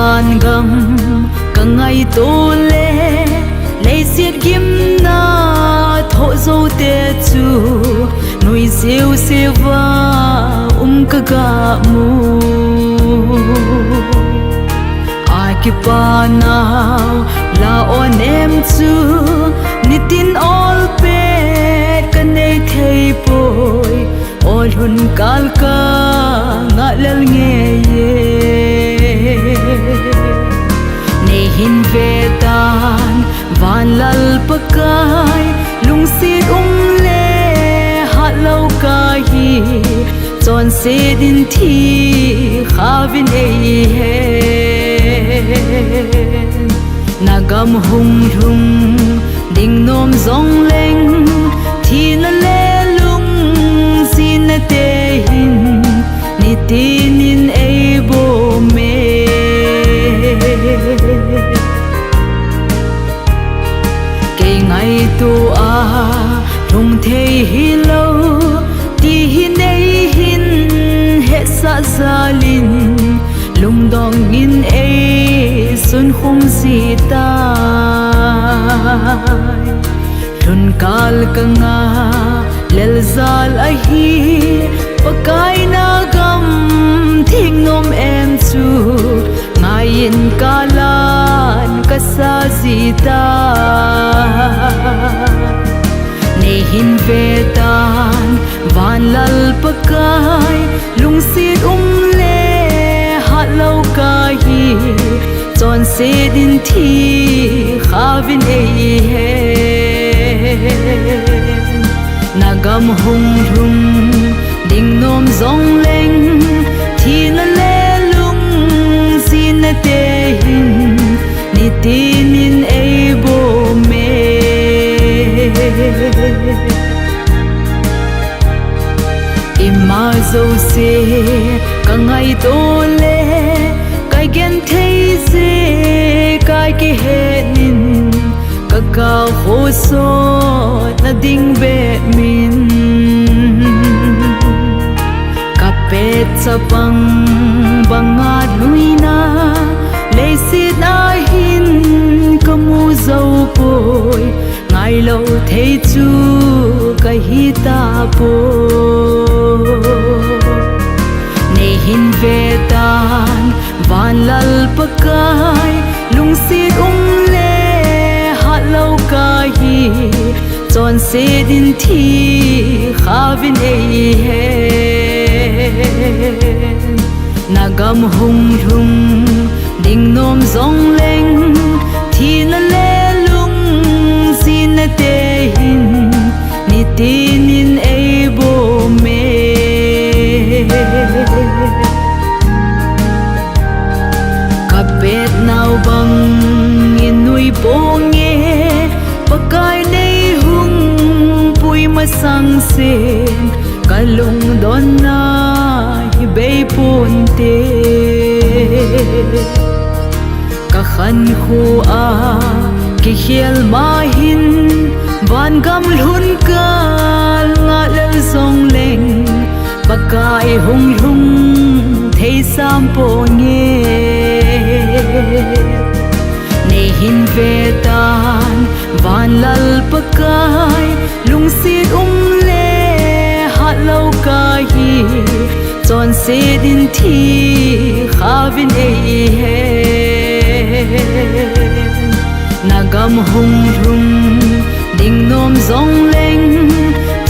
van gam ka ngai to le lấy xiết kim na thọ dâu te chu nuôi siêu siêu va ka ga mu ai ki pa na la on em chu nitin all pe kan nei thei poi all hun kal ka nga lal nge ye nei hin ve tan van lal pakai lung sit le ha lo ka hi chon se din thi khavin ei he nagam hung hung ding nom zong leng thi na le lung sin na te hin ni tin in ei bo me ke ngai tu a thung thei hi lo ti hi nei hin he sa zalin lung dong in ei sun khum si ta lun kal ka nga lel zal a hi pakai na gam thing nom em chu ngayin kalan ka sa zita nei hin ve tan van lal pakai lung sit le ha lo ka hi chon se din thi khavin ei he nagam hung hung ding nom zong leng thi na le lung sin na te hin ni tin in ei bo me ima zo se ka ngai to le kai gen thei se kai ki he nin ka ka ho so na ding be min ka pet sa pang banga luina le si na hin ka mu zo poi ngai lo thei chu ka hi ta po nei hin ve tan van lal pakai lung sit le ha lo ka hi chon se din thi khavin ei he nagam hung hung ding nom zong leng thi na le lung sin na te hin ni tin in ei bo me kapet nau bang in nui bong e pakai nei hung pui ma sang sen kalung don na hi be pun te ka khan khu a ki hiel ma hin van gam lhun ka nga lel song leng pakai hung hung thei sam po nge nei hin ve tan van lal pakai lung sit le ha lo ka hi chon se din thi khavin ei he nagam hung hung ding nom zong leng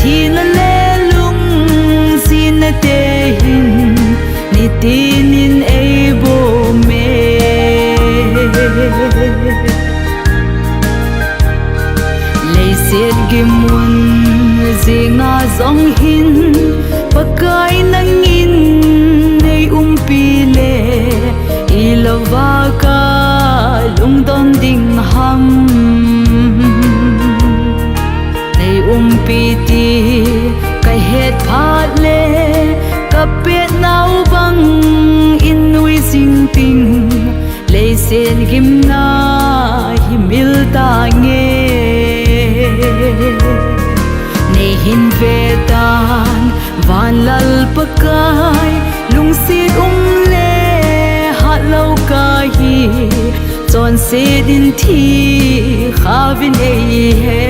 thi na le lung sin na te hin ni tin in ei bo me lei siet gimun zinga zong hin pakai nangin nei pi le ilova ka lung don ding ham nei pi ti kai het phat le ka pet nau bang in nui sing ting lei sen gim na himil ta nge nei hin ve tan van lal pakai lung sit le ha lo ka hi se din thi khavin ei he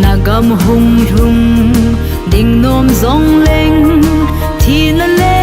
nagam hung hung ding nom zong leng thi na le